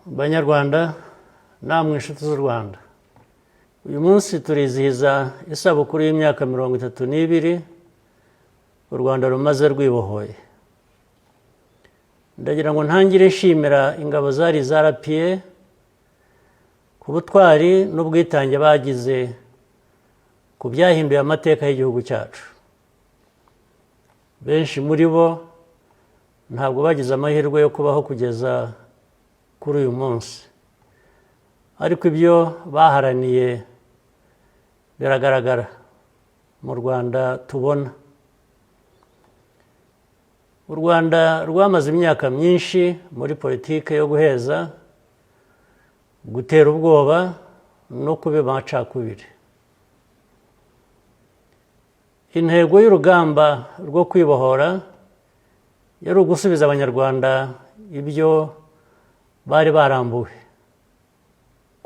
Banyarwanda namwe inshuti z'u Rwanda, uyu munsi turizihiza isabukuru y'imyaka 32 u Rwanda rumaze rwibohoye. Ndagira ngo ntangire nshimira ingabo zari zarapiye ku butwari n'ubwitange bagize ku byahinduye amateka y'igihugu cyacu. Benshi muri bo ntabwo bagize amahirwe yo kubaho kugeza kuri uyu munsi, ariko ibyo baharaniye biragaragara mu Rwanda tubona. U Rwanda rwamaze imyaka myinshi muri politike yo guheza, gutera ubwoba no kubiba amacakubiri. Intego y'urugamba rwo kwibohora yari ugusubiza Abanyarwanda ibyo bari barambuwe,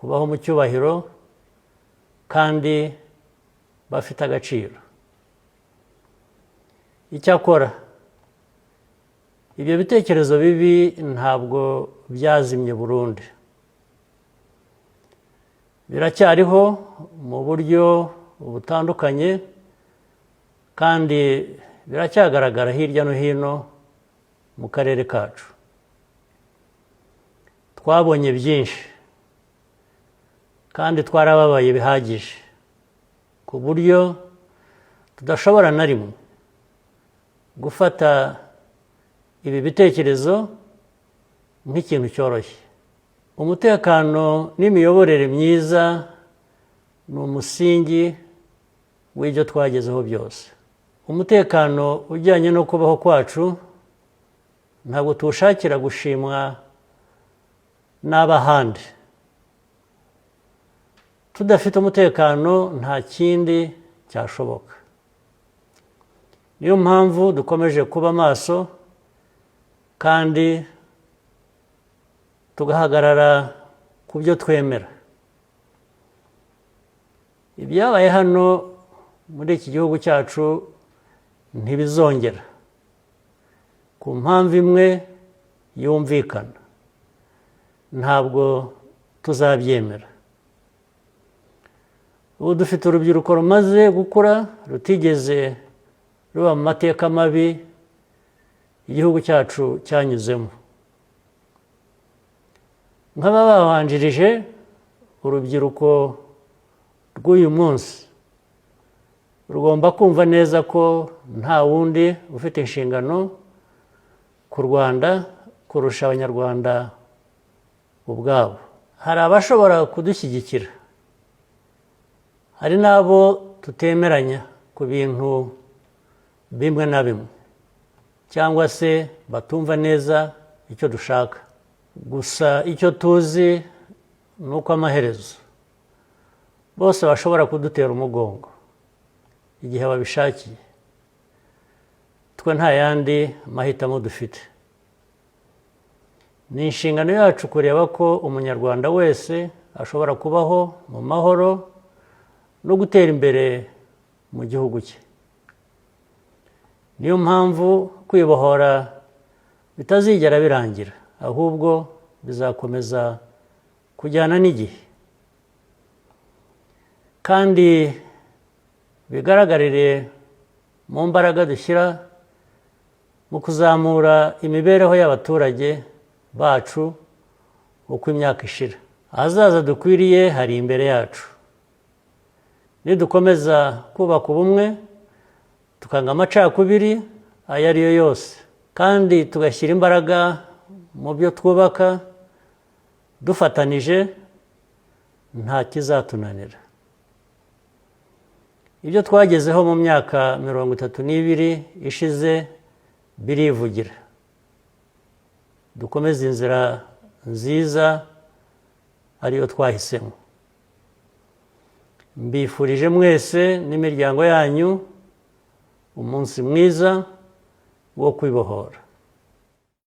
kubaho mu cyubahiro kandi bafite agaciro. Icyakora ibyo bitekerezo bibi ntabwo byazimye burundu. Biracyariho mu buryo butandukanye kandi biracyagaragara hirya no hino mu karere kacu. Twabonye byinshi kandi twarababaye bihagije ku buryo tudashobora na rimwe gufata ibi bitekerezo nk'ikintu cyoroshye. Umutekano n'imiyoborere myiza ni umusingi w'ibyo twagezeho byose. Umutekano ujyanye no kubaho kwacu ntabwo tuwushakira gushimwa n'abahandi. Tudafite umutekano nta kindi cyashoboka. Niyo mpamvu dukomeje kuba maso kandi tugahagarara ku byo twemera. Ibyabaye hano muri iki gihugu cyacu ntibizongera ku mpamvu imwe yumvikana. Ntabwo tuzabyemera. Ubu dufite urubyiruko rumaze gukura rutigeze ruba mu mateka mabi igihugu cyacu cyanyuzemo. Nk'ababanjirije, urubyiruko rw'uyu munsi rugomba kumva neza ko nta wundi ufite inshingano ku Rwanda kurusha Abanyarwanda ubwabo. Hari abashobora kudushyigikira, hari n'abo tutemeranya ku bintu bimwe na bimwe, cyangwa se batumva neza icyo dushaka. Gusa icyo tuzi ni uko amaherezo bose bashobora kudutera umugongo igihe babishakiye. Twe nta yandi mahitamo dufite. Ni inshingano yacu kureba ko Umunyarwanda wese ashobora kubaho mu mahoro no gutera imbere mu gihugu cye. Niyo mpamvu kwibohora bitazigera birangira, ahubwo bizakomeza kujyana n'igihe, kandi bigaragarire mu mbaraga dushyira mu kuzamura imibereho y'abaturage bacu uko imyaka ishira. Ahazaza dukwiriye hari imbere yacu. Nidukomeza kubaka ubumwe, tukanga amacakubiri ayo ari yo yose, kandi tugashyira imbaraga mu byo twubaka dufatanije, nta kizatunanira. Ibyo twagezeho mu myaka 32 ishize birivugira. Dukomeze inzira nziza ariyo twahisemo. Mbifurije mwese n'imiryango yanyu umunsi mwiza wo kwibohora.